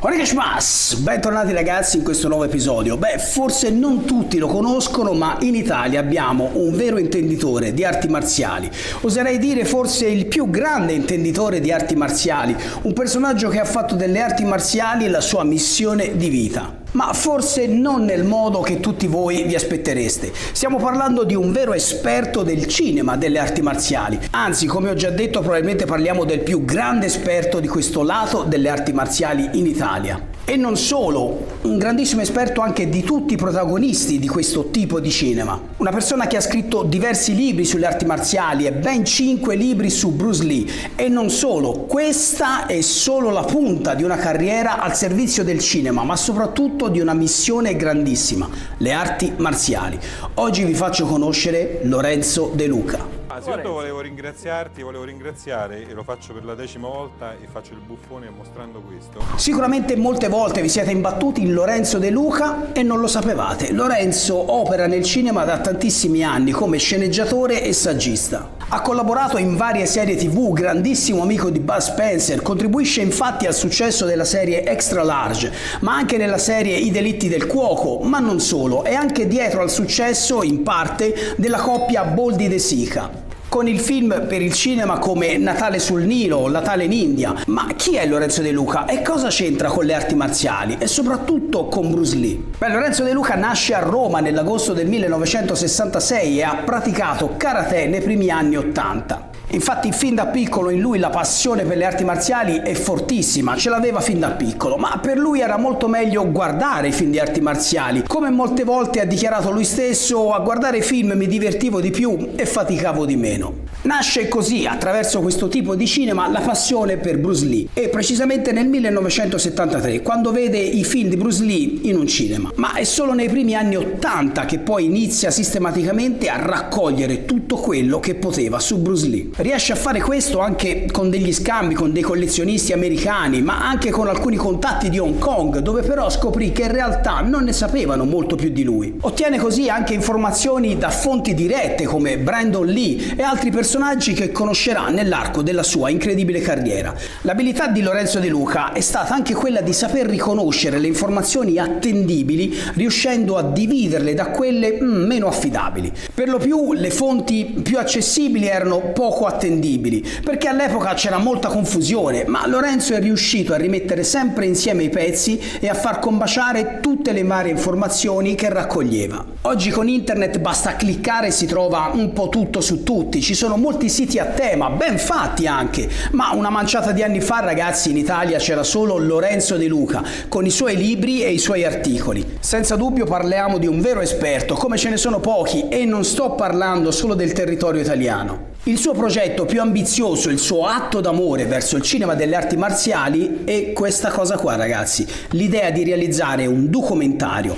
Onegashimasu! Bentornati ragazzi in questo nuovo episodio. Forse non tutti lo conoscono, ma in Italia abbiamo un vero intenditore di arti marziali. Oserei dire forse il più grande intenditore di arti marziali, un personaggio che ha fatto delle arti marziali la sua missione di vita. Ma forse non nel modo che tutti voi vi aspettereste. Stiamo parlando di un vero esperto del cinema delle arti marziali. Anzi, come ho già detto, probabilmente parliamo del più grande esperto di questo lato delle arti marziali in Italia. E non solo, un grandissimo esperto anche di tutti i protagonisti di questo tipo di cinema. Una persona che ha scritto diversi libri sulle arti marziali e ben 5 libri su Bruce Lee. E non solo, questa è solo la punta di una carriera al servizio del cinema, ma soprattutto di una missione grandissima, le arti marziali. Oggi vi faccio conoscere Lorenzo De Luca. Innanzitutto volevo ringraziare, e lo faccio per la 10ª volta e faccio il buffone mostrando questo. Sicuramente molte volte vi siete imbattuti in Lorenzo De Luca e non lo sapevate. Lorenzo opera nel cinema da tantissimi anni come sceneggiatore e saggista. Ha collaborato in varie serie TV, grandissimo amico di Bud Spencer, contribuisce infatti al successo della serie Extra Large, ma anche nella serie I delitti del cuoco, ma non solo, è anche dietro al successo, in parte, della coppia Boldi De Sica. Con il film per il cinema come Natale sul Nilo o Natale in India. Ma chi è Lorenzo De Luca e cosa c'entra con le arti marziali e soprattutto con Bruce Lee? Lorenzo De Luca nasce a Roma nell'agosto del 1966 e ha praticato karate nei primi anni 80. Infatti fin da piccolo in lui la passione per le arti marziali è fortissima, ce l'aveva fin da piccolo, ma per lui era molto meglio guardare i film di arti marziali. Come molte volte ha dichiarato lui stesso, a guardare i film mi divertivo di più e faticavo di meno. Nasce così, attraverso questo tipo di cinema, la passione per Bruce Lee, e precisamente nel 1973, quando vede i film di Bruce Lee in un cinema. Ma è solo nei primi anni 80 che poi inizia sistematicamente a raccogliere tutto quello che poteva su Bruce Lee. Riesce a fare questo anche con degli scambi con dei collezionisti americani, ma anche con alcuni contatti di Hong Kong, dove però scoprì che in realtà non ne sapevano molto più di lui. Ottiene così anche informazioni da fonti dirette come Brandon Lee e altri personaggi che conoscerà nell'arco della sua incredibile carriera. L'abilità di Lorenzo De Luca è stata anche quella di saper riconoscere le informazioni attendibili, riuscendo a dividerle da quelle meno affidabili. Per lo più le fonti più accessibili erano poco attendibili, perché all'epoca c'era molta confusione, ma Lorenzo è riuscito a rimettere sempre insieme i pezzi e a far combaciare tutte le varie informazioni che raccoglieva. Oggi con internet basta cliccare e si trova un po' tutto su tutti, ci sono molti siti a tema, ben fatti anche, ma una manciata di anni fa ragazzi in Italia c'era solo Lorenzo De Luca con i suoi libri e i suoi articoli. Senza dubbio parliamo di un vero esperto, come ce ne sono pochi, e non sto parlando solo del territorio italiano. Il suo progetto più ambizioso, il suo atto d'amore verso il cinema delle arti marziali è questa cosa qua ragazzi, l'idea di realizzare un documentario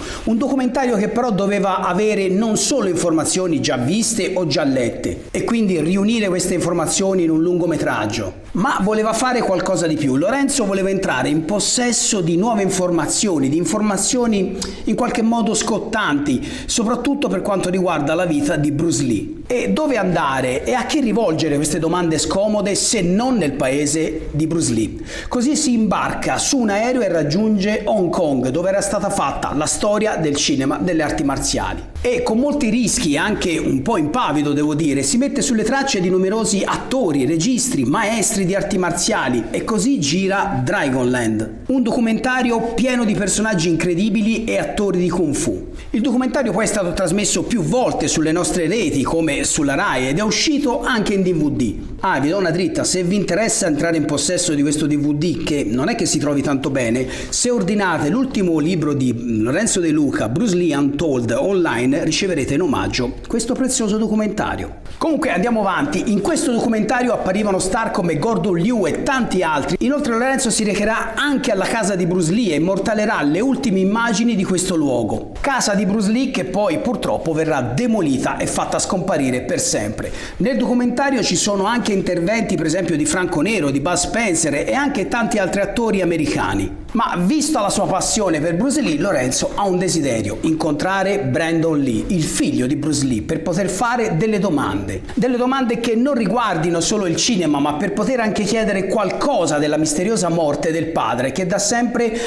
che però doveva avere non solo informazioni già viste o già lette e quindi riunire queste informazioni in un lungometraggio, ma voleva fare qualcosa di più. Lorenzo voleva entrare in possesso di nuove informazioni, di informazioni in qualche modo scottanti, soprattutto per quanto riguarda la vita di Bruce Lee. E dove andare e a chi rivolgere queste domande scomode se non nel paese di Bruce Lee? Così si imbarca su un aereo e raggiunge Hong Kong, dove era stata fatta la storia del cinema delle arti marziali. E con molti rischi, anche un po' impavido devo dire, si mette sulle tracce di numerosi attori, registi, maestri di arti marziali e così gira Dragonland, un documentario pieno di personaggi incredibili e attori di Kung Fu. Il documentario poi è stato trasmesso più volte sulle nostre reti come sulla Rai ed è uscito anche in DVD. Vi do una dritta, se vi interessa entrare in possesso di questo DVD, che non è che si trovi tanto bene, se ordinate l'ultimo libro di Lorenzo De Luca, Bruce Lee Untold, online, riceverete in omaggio questo prezioso documentario. Comunque andiamo avanti, in questo documentario apparivano star come Gordon Liu e tanti altri. Inoltre Lorenzo si recherà anche alla casa di Bruce Lee e immortalerà le ultime immagini di questo luogo. Casa di Bruce Lee che poi purtroppo verrà demolita e fatta scomparire per sempre. Nel documentario ci sono anche interventi per esempio di Franco Nero, di Bud Spencer e anche tanti altri attori americani. Ma vista la sua passione per Bruce Lee, Lorenzo ha un desiderio: incontrare Brandon Brandon Lee, il figlio di Bruce Lee, per poter fare delle domande che non riguardino solo il cinema, ma per poter anche chiedere qualcosa della misteriosa morte del padre, che da sempre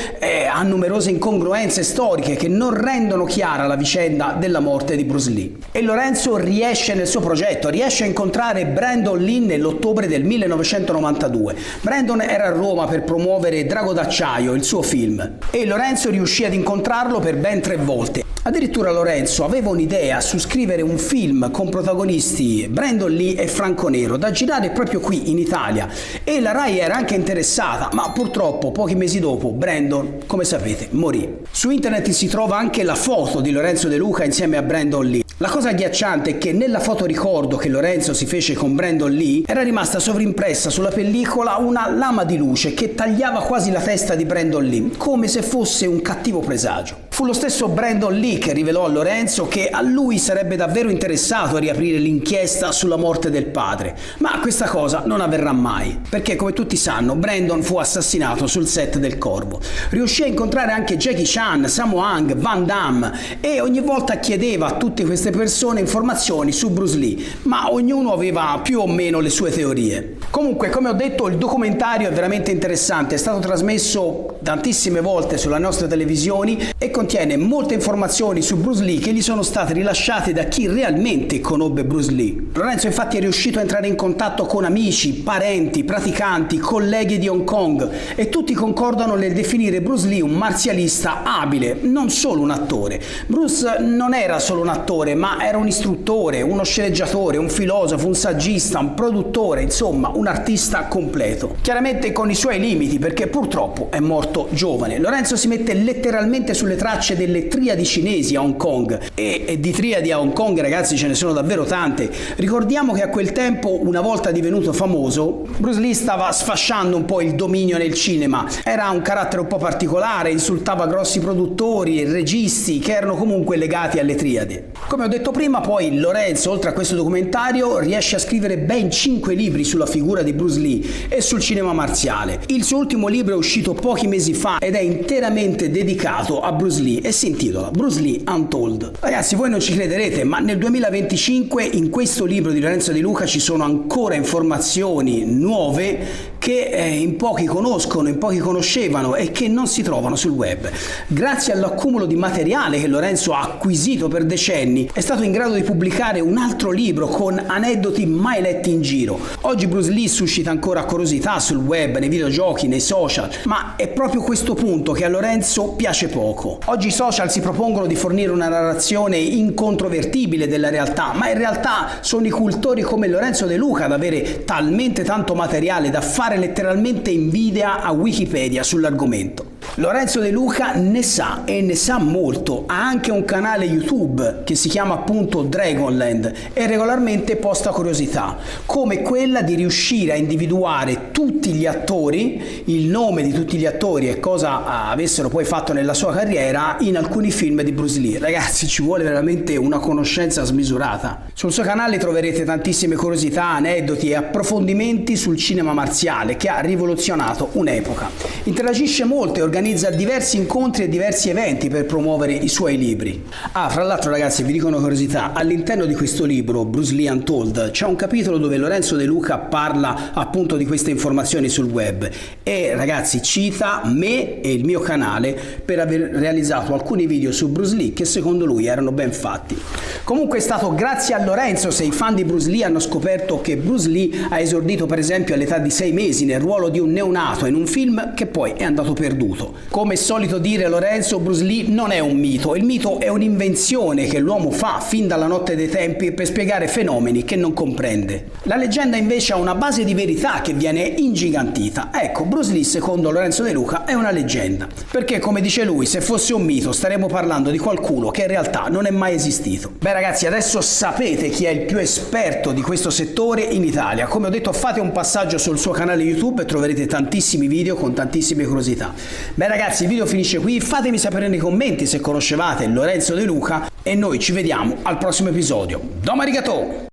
ha numerose incongruenze storiche che non rendono chiara la vicenda della morte di Bruce Lee. E Lorenzo riesce nel suo progetto, riesce a incontrare Brandon Lee nell'ottobre del 1992. Brandon era a Roma per promuovere Drago d'acciaio, il suo film, e Lorenzo riuscì ad incontrarlo per ben 3 volte. Addirittura Lorenzo aveva un'idea su scrivere un film con protagonisti Brandon Lee e Franco Nero da girare proprio qui in Italia, e la Rai era anche interessata, ma purtroppo pochi mesi dopo Brandon, come sapete, morì. Su internet si trova anche la foto di Lorenzo De Luca insieme a Brandon Lee. La cosa agghiacciante è che nella foto ricordo che Lorenzo si fece con Brandon Lee era rimasta sovrimpressa sulla pellicola una lama di luce che tagliava quasi la testa di Brandon Lee, come se fosse un cattivo presagio. Fu lo stesso Brandon Lee che rivelò a Lorenzo che a lui sarebbe davvero interessato a riaprire l'inchiesta sulla morte del padre, ma questa cosa non avverrà mai, perché come tutti sanno Brandon fu assassinato sul set del Corvo. Riuscì a incontrare anche Jackie Chan, Sammo Hung, Van Damme, e ogni volta chiedeva a tutte queste persone informazioni su Bruce Lee, ma ognuno aveva più o meno le sue teorie. Comunque, come ho detto, il documentario è veramente interessante, è stato trasmesso tantissime volte sulle nostre televisioni e contiene molte informazioni su Bruce Lee che gli sono state rilasciate da chi realmente conobbe Bruce Lee. Lorenzo infatti è riuscito a entrare in contatto con amici, parenti, praticanti, colleghi di Hong Kong, e tutti concordano nel definire Bruce Lee un marzialista abile, non solo un attore. Bruce non era solo un attore, ma era un istruttore, uno sceneggiatore, un filosofo, un saggista, un produttore, insomma un artista completo. Chiaramente con i suoi limiti, perché purtroppo è morto giovane. Lorenzo si mette letteralmente sulle tracce delle triadi cinesi a Hong Kong, e di triadi a Hong Kong, ragazzi, ce ne sono davvero tante. Ricordiamo che a quel tempo, una volta divenuto famoso, Bruce Lee stava sfasciando un po' il dominio nel cinema. Era un carattere un po' particolare, insultava grossi produttori e registi che erano comunque legati alle triadi. Come ho detto prima, poi Lorenzo, oltre a questo documentario, riesce a scrivere ben 5 libri sulla figura di Bruce Lee e sul cinema marziale. Il suo ultimo libro è uscito pochi mesi fa ed è interamente dedicato a Bruce Lee e si intitola Bruce Lee Untold. Ragazzi, voi non ci crederete, ma nel 2025 in questo libro di Lorenzo De Luca ci sono ancora informazioni nuove che in pochi conoscono, in pochi conoscevano e che non si trovano sul web. Grazie all'accumulo di materiale che Lorenzo ha acquisito per decenni, è stato in grado di pubblicare un altro libro con aneddoti mai letti in giro. Oggi Bruce Lee suscita ancora curiosità sul web, nei videogiochi, nei social, ma è proprio questo punto che a Lorenzo piace poco. Oggi i social si propongono di fornire una narrazione incontrovertibile della realtà, ma in realtà sono i cultori come Lorenzo De Luca ad avere talmente tanto materiale da fare letteralmente invidia a Wikipedia sull'argomento. Lorenzo De Luca ne sa, e ne sa molto. Ha anche un canale YouTube che si chiama appunto Dragonland e regolarmente posta curiosità, come quella di riuscire a individuare tutti gli attori, il nome di tutti gli attori e cosa avessero poi fatto nella sua carriera in alcuni film di Bruce Lee. Ragazzi, ci vuole veramente una conoscenza smisurata. Sul suo canale troverete tantissime curiosità, aneddoti e approfondimenti sul cinema marziale che ha rivoluzionato un'epoca. Interagisce molto e organizza diversi incontri e diversi eventi per promuovere i suoi libri. Fra l'altro, ragazzi, vi dico una curiosità: all'interno di questo libro Bruce Lee Untold c'è un capitolo dove Lorenzo De Luca parla appunto di queste informazioni sul web e, ragazzi, cita me e il mio canale per aver realizzato alcuni video su Bruce Lee che secondo lui erano ben fatti. Comunque è stato grazie a Lorenzo se i fan di Bruce Lee hanno scoperto che Bruce Lee ha esordito per esempio all'età di 6 mesi nel ruolo di un neonato in un film che poi è andato perduto. Come è solito dire Lorenzo, Bruce Lee non è un mito, il mito è un'invenzione che l'uomo fa fin dalla notte dei tempi per spiegare fenomeni che non comprende. La leggenda invece ha una base di verità che viene ingigantita. Ecco, Bruce Lee secondo Lorenzo De Luca è una leggenda, perché come dice lui, se fosse un mito staremmo parlando di qualcuno che in realtà non è mai esistito. Beh ragazzi, adesso sapete chi è il più esperto di questo settore in Italia. Come ho detto, fate un passaggio sul suo canale YouTube e troverete tantissimi video con tantissime curiosità. Beh ragazzi, il video finisce qui, fatemi sapere nei commenti se conoscevate Lorenzo De Luca e noi ci vediamo al prossimo episodio. Domo arigato!